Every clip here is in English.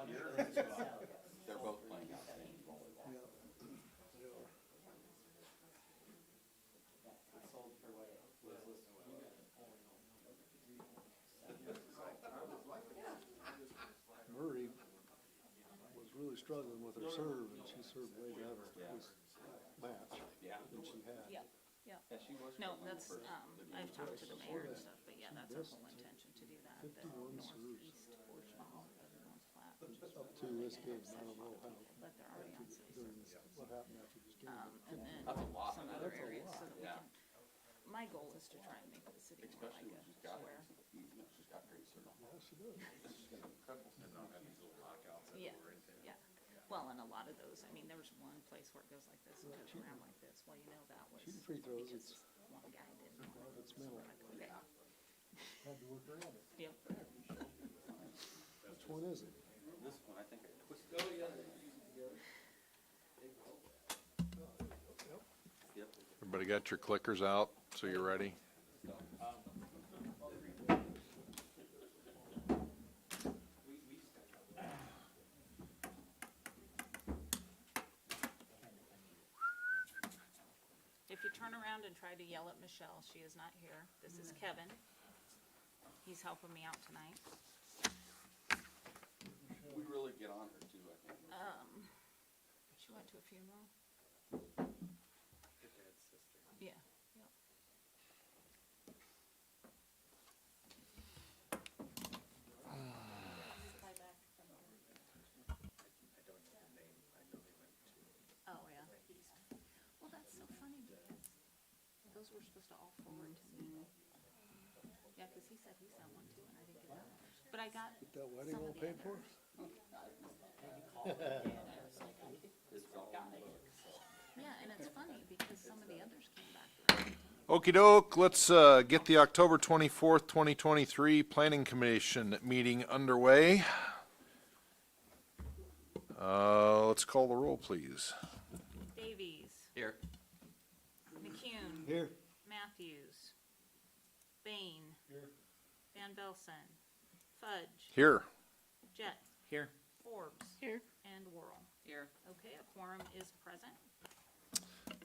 They're both playing outstanding volleyball. Murray was really struggling with her serve, and she served way better this match Yeah. than she had. Yep, yep. Yeah, she was. No, struggling that's, first, I've talked to the mayor and stuff, but yeah, that's our whole intention to do that, the 51 northeast serves. portion of North Platte. Up to this game, I don't know how, But they're already on city during service. this, what happened after this game. And then That's a lot. some other That's a areas, so lot. that we Yeah. can, my goal is to try and make the city more Especially like when a she's got, square. she's got great service. Yeah, she does. This is gonna be incredible. Yeah, yeah. Well, and a lot of those, I mean, there was one place where it goes like this and goes around like this. Well, you know, that was Shooting free throws, because it's, one guy didn't a lot want of it. it's mental. Okay. Had to work around it. Yep. Which one is it? This one, I think I twisted. Yep. Everybody got your clickers out, so you're ready? If you turn around and try to yell at Michelle, she is not here. This is Kevin. He's helping me out tonight. We really get on her too, I think. She went to a funeral. Yeah, yep. Oh, yeah. Well, that's so funny because those were supposed to all forward to me. Yeah, because he said he sent one too, and I didn't get that. But I got Get that wedding some all of the paid for? others. Yeah, and it's funny because some of the others came back. Okey doke, let's get the October 24th, 2023 Planning Commission meeting underway. Let's call the roll, please. Davies, Here. McCune, Here. Matthews, Bain, Van Belson, Fudge, Here. Jett, Here. Forbes. Here. And Worrell. Here. Okay, a quorum is present.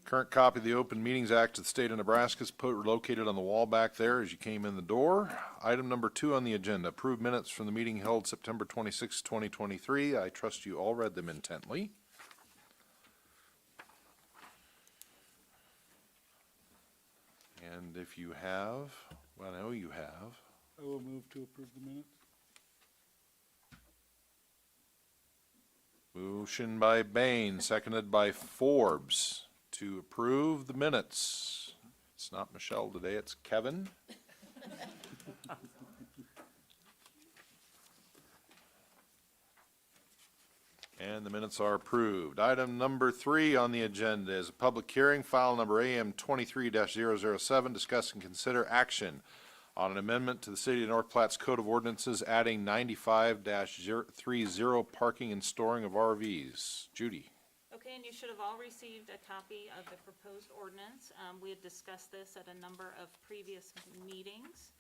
Current copy of the Open Meetings Act of the State of Nebraska is located on the wall back there as you came in the door. Item number 2 on the agenda, approved minutes from the meeting held September 26, 2023. I trust you all read them intently. And if you have, well, I know you have, I will move to approve the minutes. motion by Bain, seconded by Forbes to approve the minutes. It's not Michelle today, it's Kevin. And the minutes are approved. Item number 3 on the agenda is a public hearing, file number AM 23-007, discuss and consider action on an amendment to the City of North Platte's Code of Ordinances, adding 95-30 parking and storing of RVs. Judy. Okay, and you should have all received a copy of the proposed ordinance. We had discussed this at a number of previous meetings.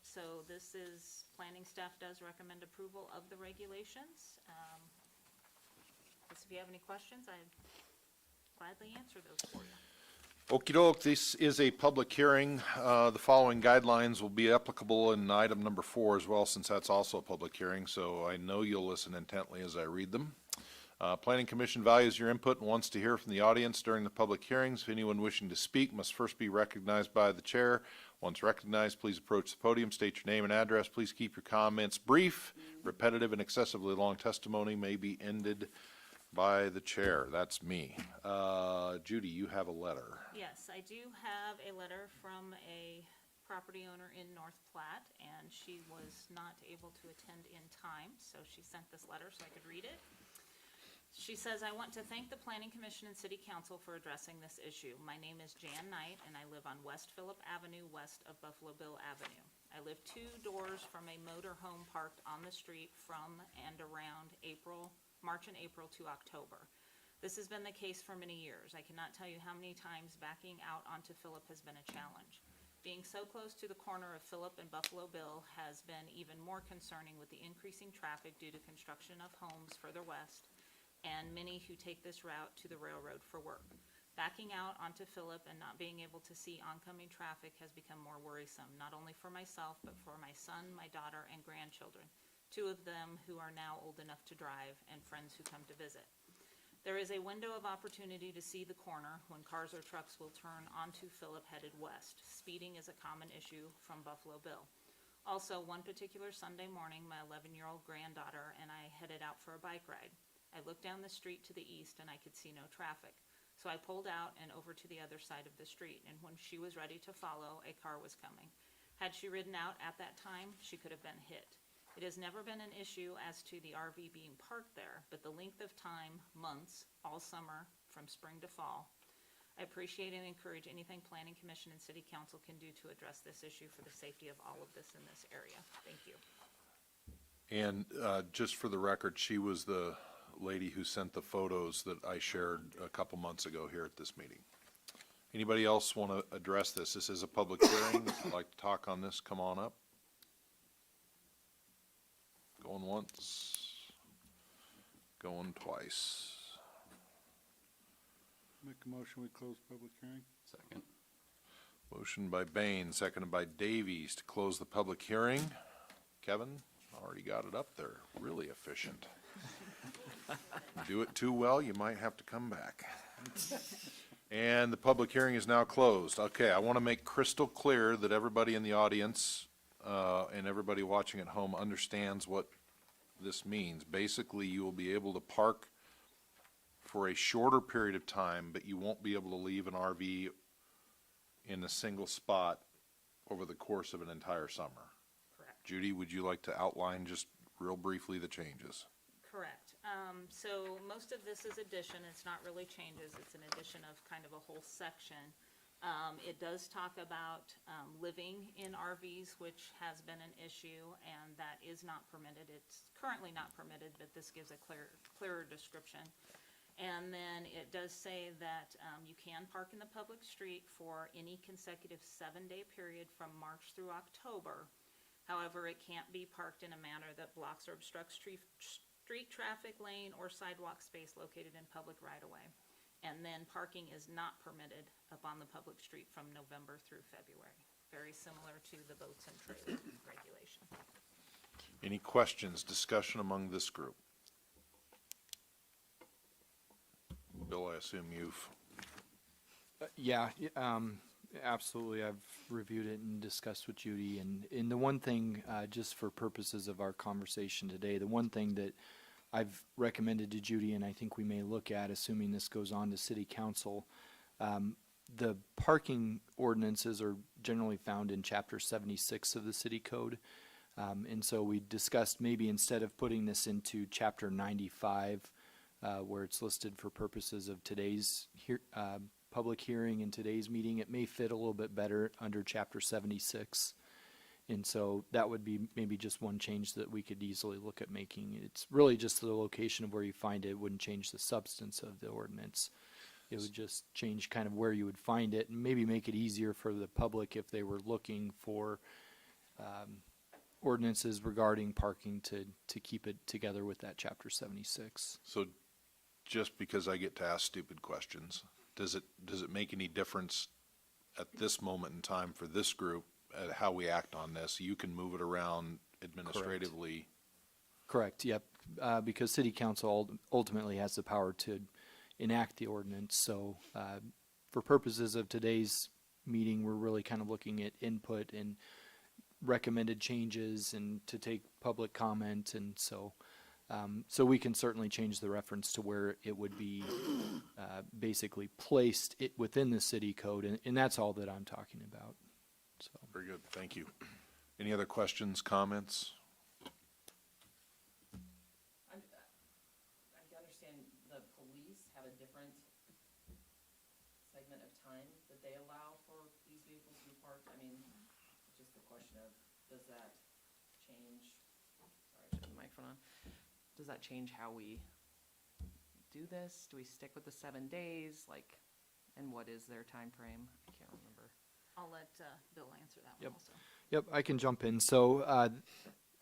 So this is, planning staff does recommend approval of the regulations. If you have any questions, I'd gladly answer those for you. Okey doke, this is a public hearing. The following guidelines will be applicable in item number 4 as well, since that's also a public hearing, so I know you'll listen intently as I read them. Planning Commission values your input and wants to hear from the audience during the public hearings. If anyone wishing to speak must first be recognized by the chair. Once recognized, please approach the podium, state your name and address. Please keep your comments brief. Repetitive and excessively long testimony may be ended by the chair. That's me. Judy, you have a letter. Yes, I do have a letter from a property owner in North Platte, and she was not able to attend in time, so she sent this letter so I could read it. She says, I want to thank the Planning Commission and City Council for addressing this issue. My name is Jan Knight, and I live on West Phillip Avenue, west of Buffalo Bill Avenue. I live 2 doors from a motor home parked on the street from and around March and April to October. This has been the case for many years. I cannot tell you how many times backing out onto Phillip has been a challenge. Being so close to the corner of Phillip and Buffalo Bill has been even more concerning with the increasing traffic due to construction of homes further west and many who take this route to the railroad for work. Backing out onto Phillip and not being able to see oncoming traffic has become more worrisome, not only for myself, but for my son, my daughter, and grandchildren, 2 of them who are now old enough to drive, and friends who come to visit. There is a window of opportunity to see the corner when cars or trucks will turn onto Phillip headed west. Speeding is a common issue from Buffalo Bill. Also, one particular Sunday morning, my 11-year-old granddaughter and I headed out for a bike ride. I looked down the street to the east and I could see no traffic. So I pulled out and over to the other side of the street, and when she was ready to follow, a car was coming. Had she ridden out at that time, she could have been hit. It has never been an issue as to the RV being parked there, but the length of time, months, all summer, from spring to fall. I appreciate and encourage anything Planning Commission and City Council can do to address this issue for the safety of all of this in this area. Thank you. And just for the record, she was the lady who sent the photos that I shared a couple months ago here at this meeting. Anybody else want to address this? This is a public hearing. If you'd like to talk on this, come on up. Going once, going twice. Make a motion, we close public hearing. Second. Motion by Bain, seconded by Davies to close the public hearing. Kevin, already got it up there. Really efficient. Do it too well, you might have to come back. And the public hearing is now closed. Okay, I want to make crystal clear that everybody in the audience and everybody watching at home understands what this means. Basically, you will be able to park for a shorter period of time, but you won't be able to leave an RV in a single spot over the course of an entire summer. Correct. Judy, would you like to outline just real briefly the changes? Correct. So most of this is addition. It's not really changes. It's an addition of kind of a whole section. It does talk about living in RVs, which has been an issue, and that is not permitted. It's currently not permitted, but this gives a clearer description. And then it does say that you can park in the public street for any consecutive 7-day period from March through October. However, it can't be parked in a manner that blocks or obstructs street traffic, lane, or sidewalk space located in public right-of-way. And then parking is not permitted upon the public street from November through February. Very similar to the boats and trailer regulation. Any questions, discussion among this group? Bill, I assume you've, Yeah, absolutely. I've reviewed it and discussed with Judy. And the one thing, just for purposes of our conversation today, the one thing that I've recommended to Judy, and I think we may look at, assuming this goes on to City Council, the parking ordinances are generally found in Chapter 76 of the City Code. And so we discussed maybe instead of putting this into Chapter 95, where it's listed for purposes of today's public hearing and today's meeting, it may fit a little bit better under Chapter 76. And so that would be maybe just one change that we could easily look at making. It's really just the location of where you find it. It wouldn't change the substance of the ordinance. It would just change kind of where you would find it and maybe make it easier for the public if they were looking for ordinances regarding parking to keep it together with that Chapter 76. so just because I get to ask stupid questions, does it make any difference at this moment in time for this group at how we act on this? You can move it around administratively. Correct, yep, because City Council ultimately has the power to enact the ordinance. So for purposes of today's meeting, we're really kind of looking at input and recommended changes and to take public comment. And so so we can certainly change the reference to where it would be basically placed within the city code. And that's all that I'm talking about. So. Very good, thank you. Any other questions, comments? I understand the police have a different segment of time that they allow for these vehicles to be parked. I mean, just the question of, does that change, sorry, I should have the microphone on. Does that change how we do this? Do we stick with the 7 days? Like, and what is their time frame? I can't remember. I'll let Bill answer that Yep. one also. Yep, I can jump in. So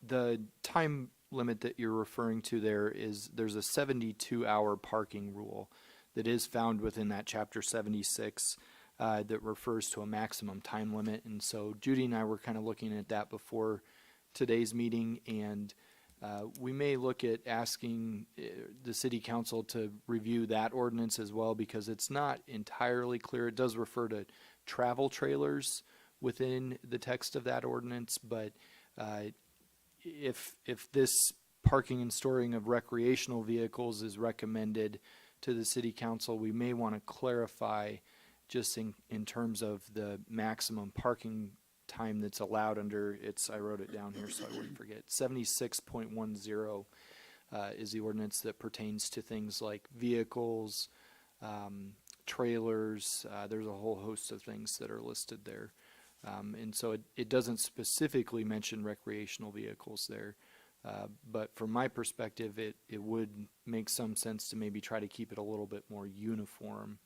the time limit that you're referring to there's a 72-hour parking rule that is found within that chapter 76 that refers to a maximum time limit. And so Judy and I were kind of looking at that before today's meeting, and we may look at asking the city council to review that ordinance as well, because it's not entirely clear. It does refer to travel trailers within the text of that ordinance, but if this parking and storing of recreational vehicles is recommended to the city council, we may want to clarify just in terms of the maximum parking time that's allowed under I wrote it down here so I wouldn't forget. 76.10 is the ordinance that pertains to things like vehicles, trailers. There's a whole host of things that are listed there. And so it doesn't specifically mention recreational vehicles there. But from my perspective, it would make some sense to maybe try to keep it a little bit more uniform.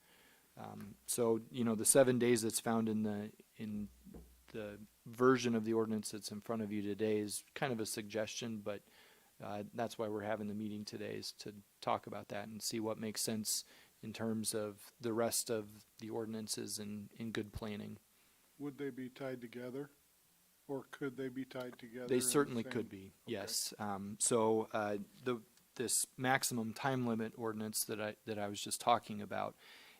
So, the 7 days that's found in the version of the ordinance that's in front of you today is kind of a suggestion, but that's why we're having the meeting today, is to talk about that and see what makes sense in terms of the rest of the ordinances in good planning. Would they be tied together? Or could they be tied together? They in the certainly same- could be, Okay. yes. This maximum time limit ordinance that I was just talking about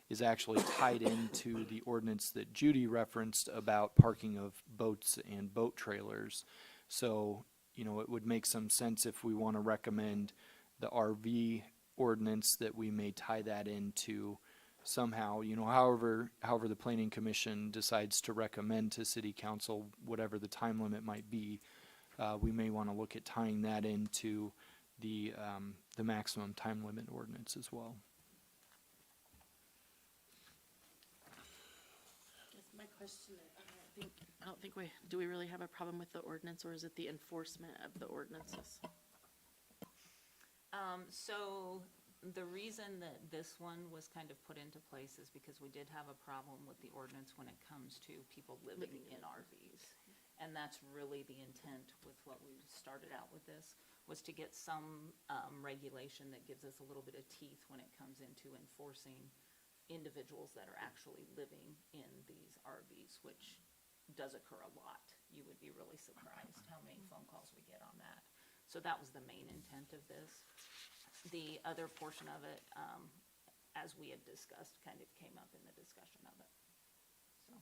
is actually tied into the ordinance that Judy referenced about parking of boats and boat trailers. So, it would make some sense if we want to recommend the RV ordinance that we may tie that into somehow, however the planning commission decides to recommend to city council, whatever the time limit might be, we may want to look at tying that into the maximum time limit ordinance as well. Guess my question is, I don't think do we really have a problem with the ordinance, or is it the enforcement of the ordinances? So the reason that this one was kind of put into place is because we did have a problem with the ordinance when it comes to people living in RVs. And that's really the intent with what we started out with this, was to get some regulation that gives us a little bit of teeth when it comes into enforcing individuals that are actually living in these RVs, which does occur a lot. You would be really surprised how many phone calls we get on that. So that was the main intent of this. The other portion of it, as we had discussed, kind of came up in the discussion of it. So.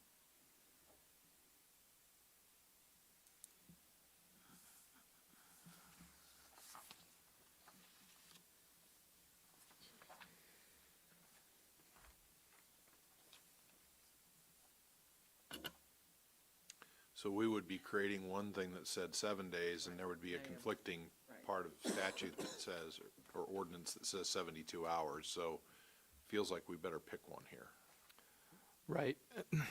So we would be creating one thing that said 7 days, and there would be a conflicting part of statute that says, or ordinance that says 72 hours, so feels like we better pick one here. Right,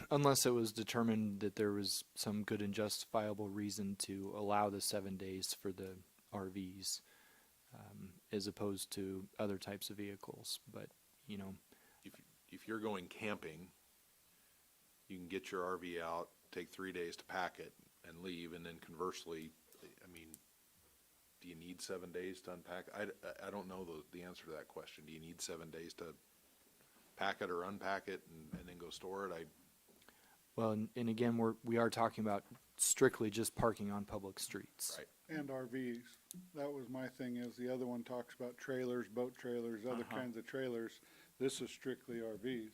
unless it was determined that there was some good and justifiable reason to allow the 7 days for the RVs, as opposed to other types of vehicles, but, If you're going camping, you can get your RV out, take 3 days to pack it and leave, and then conversely, do you need 7 days to unpack? I don't know the answer to that question. Do you need 7 days to pack it or unpack it and then go store it? well, and again, we are talking about strictly just parking on public streets. Right. And RVs. That was my thing, is the other one talks about trailers, boat trailers, other kinds of trailers. This is strictly RVs.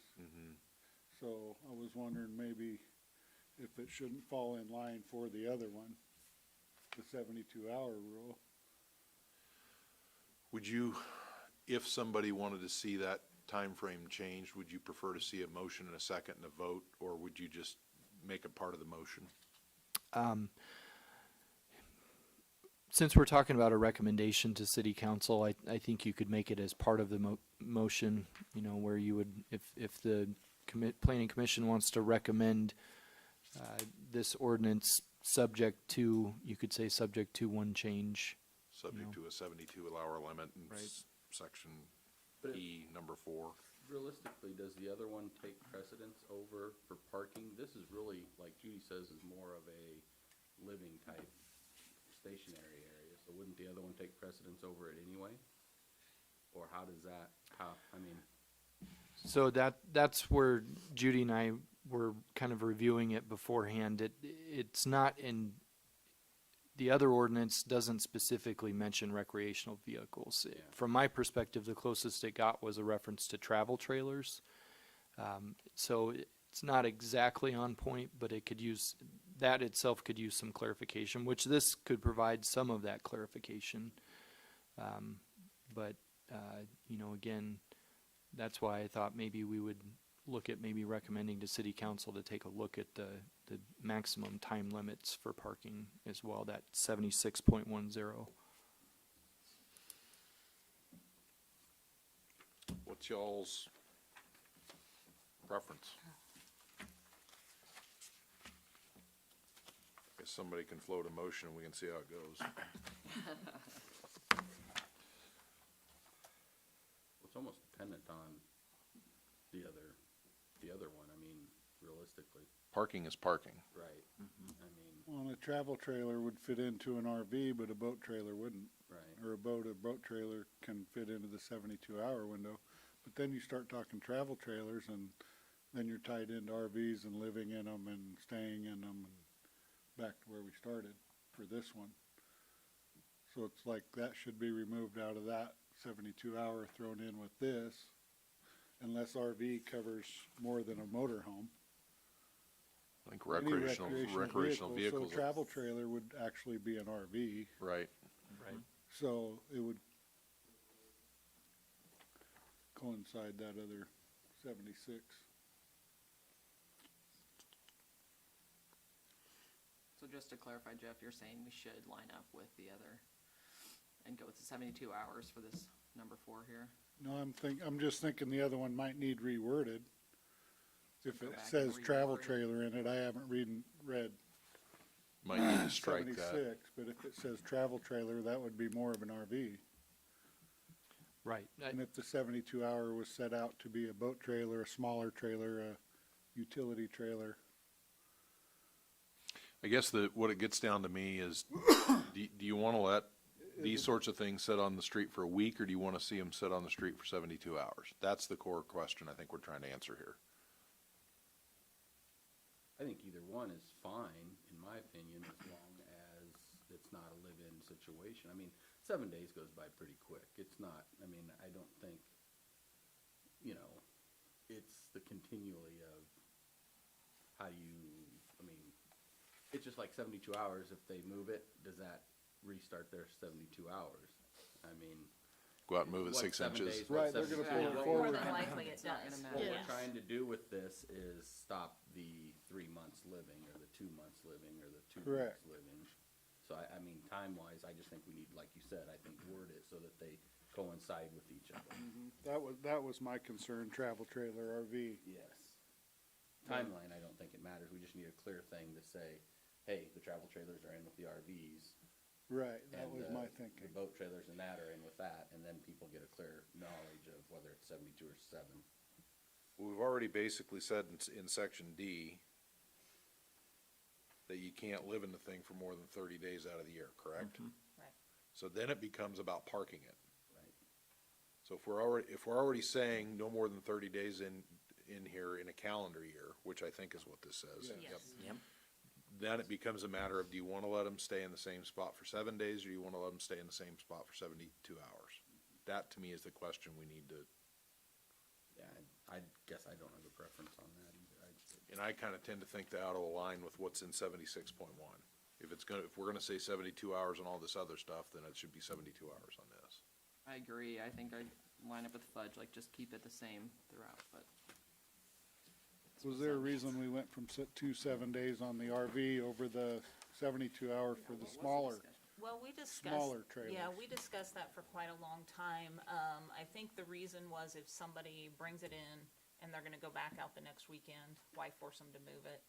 So I was wondering maybe if it shouldn't fall in line for the other one, the 72-hour rule. Would you, if somebody wanted to see that time frame changed, would you prefer to see a motion and a second and a vote, or would you just make it part of the motion? Since we're talking about a recommendation to city council, I think you could make it as part of the motion, where you would, if the planning commission wants to recommend this ordinance subject to, you could say subject to one change. Subject to a 72-hour limit in Right. section E, number 4. realistically, does the other one take precedence over for parking? This is really, like Judy says, is more of a living type stationary area, so wouldn't the other one take precedence over it anyway? Or how does that, I mean, So that's where Judy and I were kind of reviewing it beforehand. It's not in, the other ordinance doesn't specifically mention recreational vehicles. Yeah. From my perspective, the closest it got was a reference to travel trailers. So it's not exactly on point, but it could use, that itself could use some clarification, which this could provide some of that clarification. But, you know, again, that's why I thought maybe we would look at maybe recommending to city council to take a look at the maximum time limits for parking as well, that 76.10. What's y'all's preference? Guess somebody can float a motion and we can see how it goes. it's almost dependent on the other one, I mean, realistically, Parking is parking. right? I mean, Well, a travel trailer would fit into an RV, but a boat trailer wouldn't. right, Or a boat trailer can fit into the 72-hour window. But then you start talking travel trailers, and then you're tied into RVs and living in them and staying in them, and back to where we started for this one. So it's like that should be removed out of that 72-hour, thrown in with this, unless RV covers more than a motorhome. I think Any recreational vehicle. vehicles. So a travel trailer would actually be an RV, Right. Right. so it would coincide that other 76. So just to clarify, Jeff, you're saying we should line up with the other and go with the 72 hours for this number 4 here? No, I'm just thinking the other one might need reworded. If Go it back and says travel reword it. trailer in it, I haven't read Might need to strike that. 76, but if it says travel trailer, that would be more of an RV. Right. And if the 72-hour was set out to be a boat trailer, a smaller trailer, a utility trailer, I guess what it gets down to me is, do you want to let these sorts of things sit on the street for a week, or do you want to see them sit on the street for 72 hours? That's the core question I think we're trying to answer here. I think either one is fine, in my opinion, as long as it's not a live-in situation. I mean, 7 days goes by pretty quick. It's not, I mean, I don't think, you know, it's the continually of how do you, I mean, it's just like 72 hours. If they move it, does that restart their 72 hours? I mean, Go out and move it what, 6 7 inches. days, what, Right, they're gonna 72 pull it hours? forward. More than likely it It's not does. gonna What matter. we're Yes. trying to do with this is stop the 3 months living, or the 2 months living, or the 2 Correct. weeks living. So I mean, time-wise, I just think we need, like you said, I think word it so that they coincide with each other. that was my concern, travel trailer, RV. Yes. Timeline, I don't think it matters. We just need a clear thing to say, hey, the travel trailers are in with the RVs. Right, that and was the- my The thinking. boat trailers and that are in with that, and then people get a clear knowledge of whether it's 72 or 7. We've already basically said in section D that you can't live in the thing for more than 30 days out of the year, correct? Right. So then it becomes about parking it. Right. So if we're already saying no more than 30 days in here in a calendar year, which I think is what this says. Yes. Yep. Then it becomes a matter of, do you want to let them stay in the same spot for 7 days, or do you want to let them stay in the same spot for 72 hours? That, to me, is the question we need to, Yeah, I guess I don't have a preference on that either. and I kind of tend to think that ought to align with what's in 76.1. If we're gonna say 72 hours and all this other stuff, then it should be 72 hours on this. I agree. I think I line up with Fudge, like just keep it the same throughout, but. Was there a reason we went from 7 days on the RV over the 72-hour for the smaller? Well, we discussed. Smaller Yeah, trailers. we discussed that for quite a long time. I think the reason was if somebody brings it in and they're gonna go back out the next weekend, why force them to move it?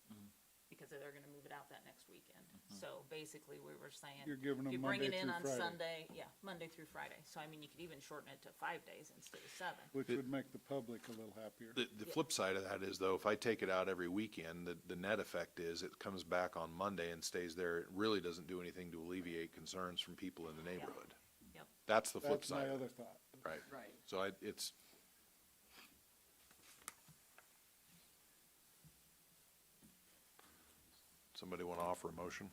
because they're gonna move it out that next weekend. So basically, we were saying, You're giving if you them bring it Monday in through on Friday, Sunday, yeah, Monday through Friday. So I mean, you could even shorten it to 5 days instead of 7. which would make the public a little happier. The flip side of that is though, if I take it out every weekend, the net effect is it comes back on Monday and stays there. It really doesn't do anything to alleviate concerns from people in the neighborhood. Yep. That's the flip That's my side of other it, thought. right? Right. So it's, somebody want to offer a motion?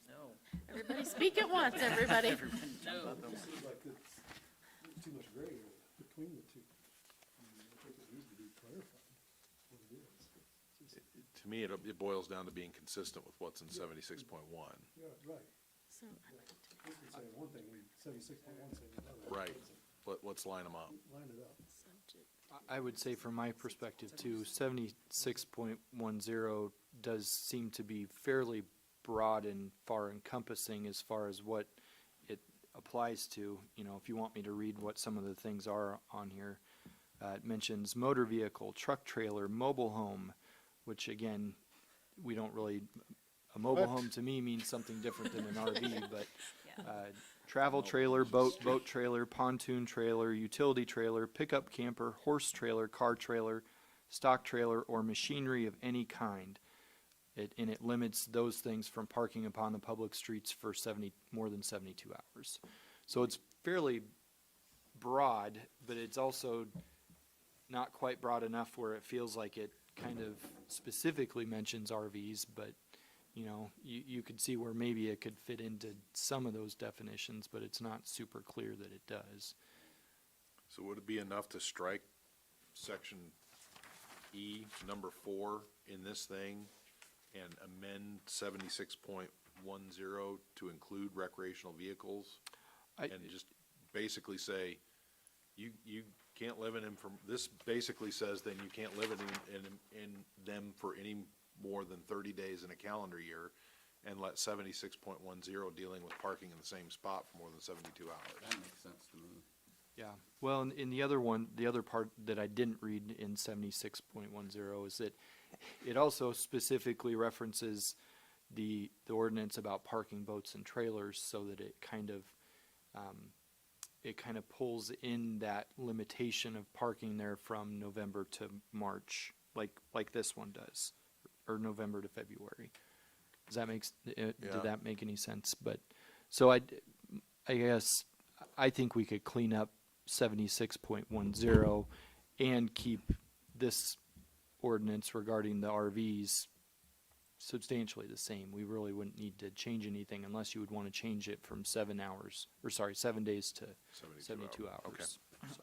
No. Everybody speak at once, everybody. No. Seems like it's too much gray area between the two. I mean, I think it needs to be clarified what it is. It's just- To me, it boils down to being consistent with what's in 76.1. Yeah, right. So, This is saying one thing, we 76.1 saying another. Right. Let's line them up. Line it up. I would say from my perspective too, 76.10 does seem to be fairly broad and far encompassing as far as what it applies to. You know, if you want me to read what some of the things are on here, it mentions motor vehicle, truck trailer, mobile home, which again, we don't really, a mobile What? home to me means something different than an RV, but Yeah. travel trailer, boat trailer, pontoon trailer, utility trailer, pickup camper, horse trailer, car trailer, stock trailer, or machinery of any kind. And it limits those things from parking upon the public streets for more than 72 hours. So it's fairly broad, but it's also not quite broad enough where it feels like it kind of specifically mentions RVs, but you know, you could see where maybe it could fit into some of those definitions, but it's not super clear that it does. So would it be enough to strike section E, number 4 in this thing and amend 76.10 to include recreational vehicles? And just basically say, you can't live in them this basically says then you can't live in them for any more than 30 days in a calendar year, and let 76.10 dealing with parking in the same spot for more than 72 hours. That makes sense to me. Yeah, well, in the other one, the other part that I didn't read in 76.10 is that it also specifically references the ordinance about parking boats and trailers, so that it kind of pulls in that limitation of parking there from November to March, like this one does, or November to February. Does that Yeah. did that make any sense? But, so I guess, I think we could clean up 76.10 and keep this ordinance regarding the RVs substantially the same. We really wouldn't need to change anything unless you would want to change it from 7 days to 72 hours. Okay. hours. So,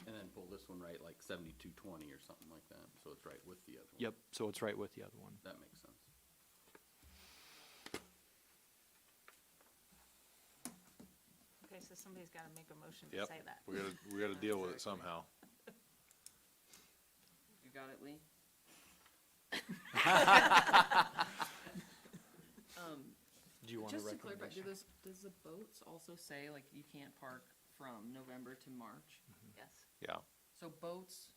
And then pull this one right, like 7220 or something like that, so it's right with the other one. Yep, so it's right with the other one. That makes sense. Okay, so somebody's gotta make a motion to Yep, say that. we gotta deal with it somehow. You got it, Lee? Do you want a Just to clarify, recommendation? does the boats also say, like, you can't park from November to March? Yes. Yeah. So boats,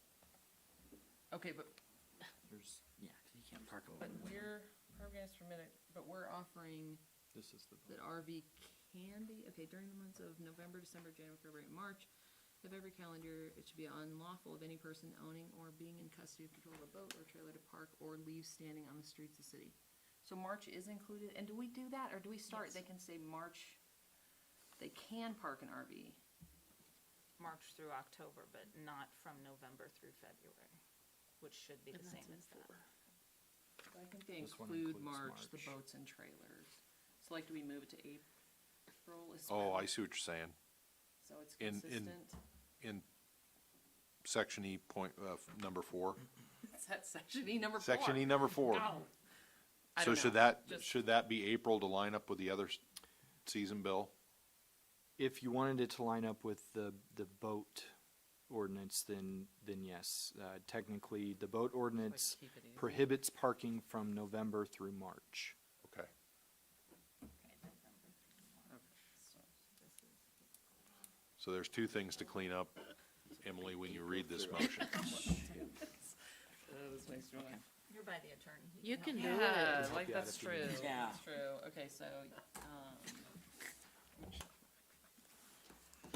okay, but There's, yeah, 'cause you can't park But we're, pardon me just for a minute, but we're offering this is the. that RV can be, okay, during the months of November, December, January, February, and March of every calendar year, it should be unlawful of any person owning or being in custody of control of a boat or trailer to park or leave standing on the streets of the city. So March is included, and do we do that, or do we start, Yes. they can say March, they can park an RV? March through October, but not from November through February, which should be the And that's same in as that. 4. I think they This one include includes March, the March. boats and trailers. So like, do we move it to April as Oh, well? I see what you're saying. So it's in- consistent? In section E number 4. Is that section E number 4? Section E number 4. Ow. I So don't know. Just- should that be April to line up with the other season bill? If you wanted it to line up with the boat ordinance, then yes. Technically, the boat ordinance keep it easy. prohibits parking from November through March. Okay. So there's two things to clean up, Emily, when you read this motion. This makes me wanna. You're by the attorney. He You help can you. do Yeah, it. like, that's true, Yeah. that's true, okay, so,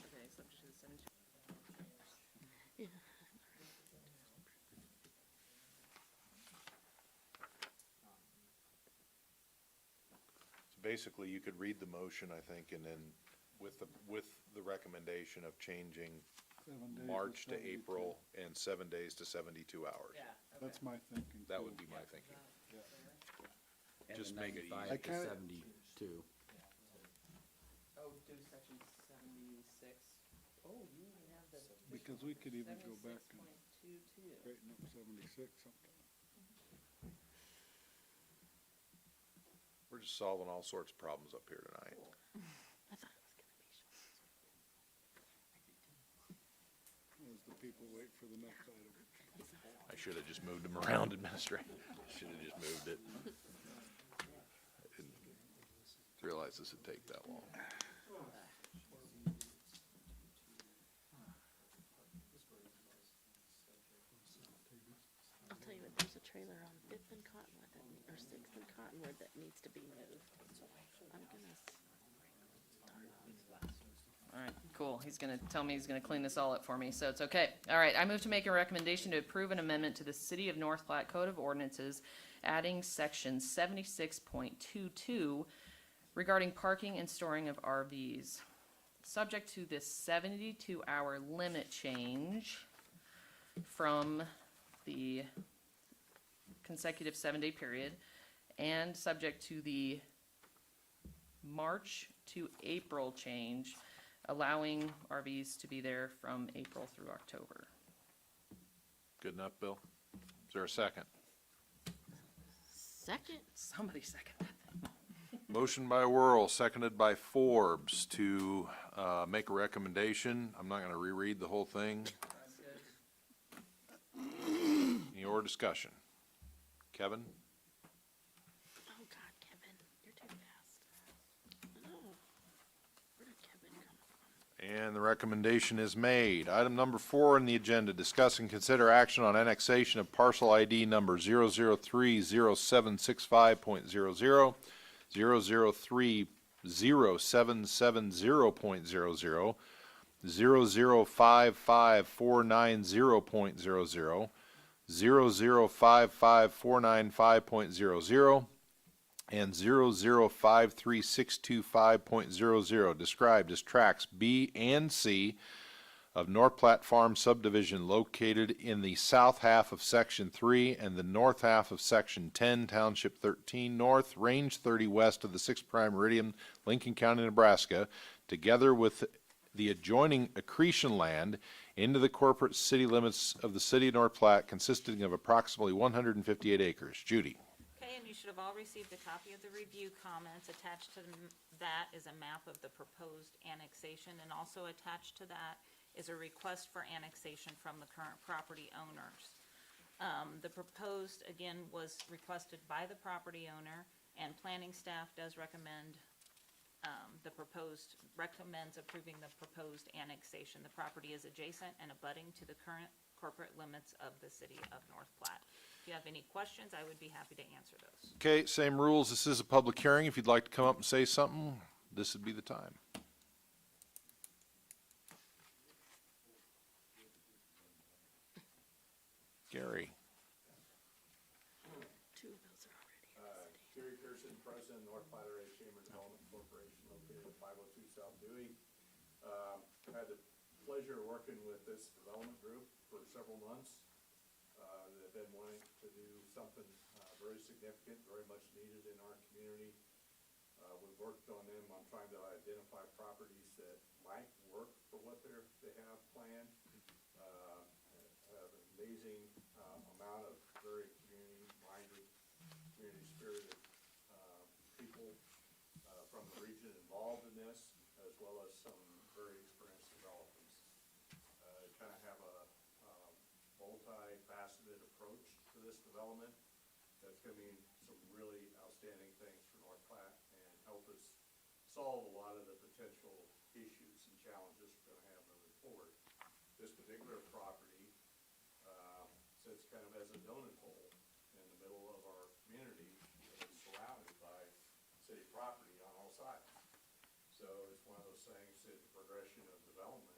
okay, subject to the 72. So basically, you could read the motion, I think, and then with the recommendation of changing 7 days March to 72. April and 7 days to 72 hours. Yeah, okay. That's my thinking. That too. would be my thinking. And Just the make it 95 easy. I to kinda- 72. Oh, do section 76. Oh, you even have the. Because we could even go back and 76.22. straighten up 76 sometime. We're just solving all sorts of problems up here tonight. I thought it was gonna be short. As the people wait for the next item. I should have just moved them around, administrator. Should have just moved it. I didn't realize this would take that long. I'll tell you what, there's a trailer on Fifth and Cottonwood or Sixth and Cottonwood that needs to be moved. I'm gonna All right, cool. He's gonna tell me he's gonna clean this all up for me, so it's okay. All right, I move to make a recommendation to approve an amendment to the City of North Platte Code of Ordinances, adding section 76.22 regarding parking and storing of RVs. Subject to this 72-hour limit change from the consecutive 7-day period, and subject to the March to April change, allowing RVs to be there from April through October. Good enough, Bill? Is there a second? second. Somebody second that. Motion by Whirl, seconded by Forbes to make a recommendation. I'm not going to reread the whole thing. That's good. Any more discussion? Kevin? Oh, God, Kevin, you're too fast. No. Where did Kevin come from? And the recommendation is made. Item number 4 on the agenda, discuss and consider action on annexation of parcel ID number 0030765.00, 0030770.00, 0055490.00, 0055495.00, and 0053625.00, described as tracks B and C of North Platte Farm subdivision located in the south half of Section 3 and the north half of Section 10, Township 13 North, Range 30 west of the 6th Prime Meridian, Lincoln County, Nebraska, together with the adjoining accretion land into the corporate city limits of the city of North Platte, consisting of approximately 158 acres. Judy. Okay, and you should have all received a copy of the review comments. Attached to that is a map of the proposed annexation, and also attached to that is a request for annexation from the current property owners. The proposed, again, was requested by the property owner, and planning staff does recommend, recommends approving the proposed annexation. The property is adjacent and abutting to the current corporate limits of the city of North Platte. If you have any questions, I would be happy to answer those. Okay, same rules. This is a public hearing. If you'd like to come up and say something, this would be the time. Gary. Two of those are already in the city. Gary Pearson, President, North Platte Area Chamber Development Corporation, located at 502 South Dewey. I've had the pleasure of working with this development group for several months. They've been wanting to do something very significant, very much needed in our community. We've worked on them on trying to identify properties that might work for what they have planned. Have an amazing amount of very community-minded, community-spirited people from the region involved in this, as well as some very experienced developers. Kind of have a multi-faceted approach to this development that's going to mean some really outstanding things for North Platte and help us solve a lot of the potential issues and challenges we're going to have kind of as a donut hole in the middle of our community that is surrounded by city property on all sides. So it's one of those things that the progression of development,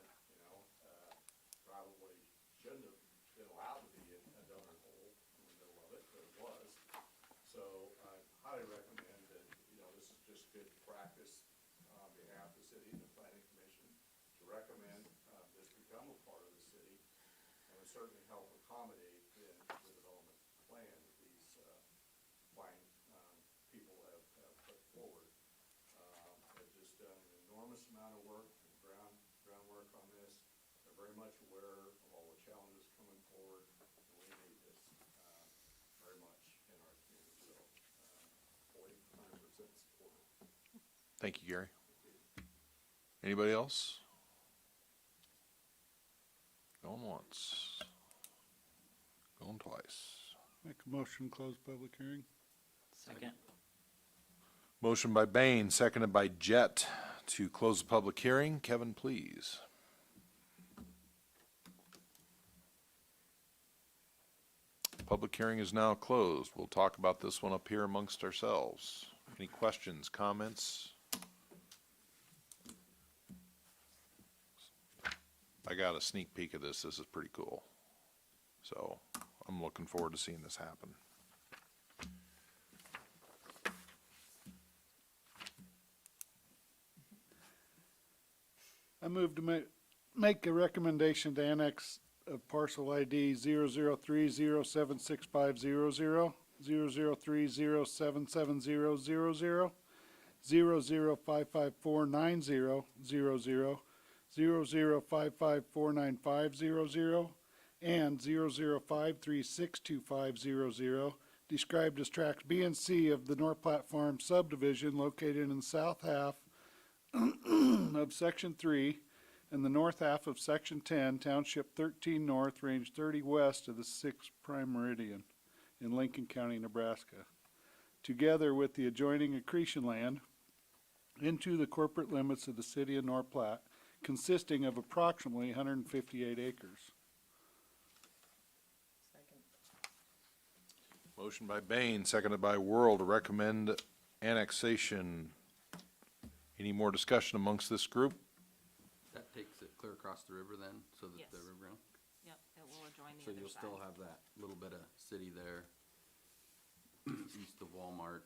probably shouldn't have been allowed to be a donut hole in the middle of it, but it was. So I highly recommend that, this is just good practice on behalf of the city and the planning commission to recommend this become a part of the city, and would certainly help accommodate the development plan that these fine people have put forward. They've just done an enormous amount of work, groundwork on this. They're very much aware of all the challenges coming forward, and we need this very much in our community. So, fully 100% support. Thank you, Gary. Anybody else? Going once. Going twice. Make a motion, to close public hearing. Second. Motion by Bain, seconded by Jet to close the public hearing. Kevin, please. Public hearing is now closed. We'll talk about this one up here amongst ourselves. Any questions, comments? I got a sneak peek of this. This is pretty cool. So I'm looking forward to seeing this happen. I move to make a recommendation to annex of parcel ID 003076500, 003077000, 005549000, 005549500, and 005362500, described as tracts B and C of the North Platte Farm subdivision located in the south half of Section 3 and the north half of Section 10, Township 13 North, Range 30 West of the 6th Prime Meridian in Lincoln County, Nebraska, together with the adjoining accretion land into the corporate limits of the city of North Platte, consisting of approximately 158 acres. Second. Motion by Bain, seconded by Worrell to recommend annexation. Any more discussion amongst this group? That takes it clear across the river then, so that the Yes. river, Yep, it will adjoin the so other you'll side. still have that little bit of city there, east of Walmart,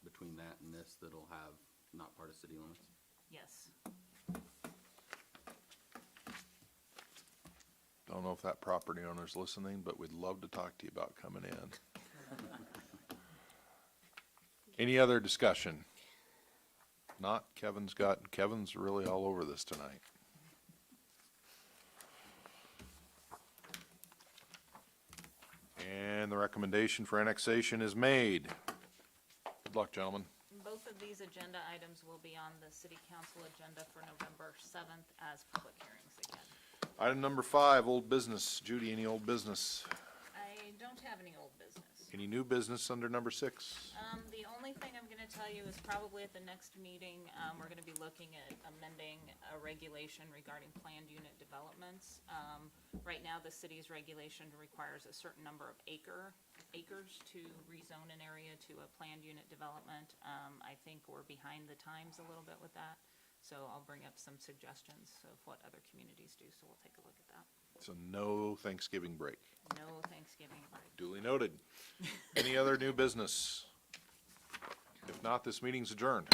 between that and this, that'll have, not part of city limits. Yes. Don't know if that property owner's listening, but we'd love to talk to you about coming in. Any other discussion? Not, Kevin's really all over this tonight. And the recommendation for annexation is made. Good luck, gentlemen. Both of these agenda items will be on the city council agenda for November 7th as public hearings again. Item number 5, old business. Judy, any old business? I don't have any old business. Any new business under number 6? The only thing I'm gonna tell you is probably at the next meeting, we're gonna be looking at amending a regulation regarding planned unit developments. Right now, the city's regulation requires a certain number of acres to rezone an area to a planned unit development. I think we're behind the times a little bit with that, so I'll bring up some suggestions of what other communities do, so we'll take a look at that. So no Thanksgiving break. No Thanksgiving break. Duly noted. Any other new business? If not, this meeting's adjourned.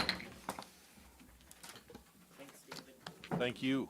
Thanks, David. Thank you.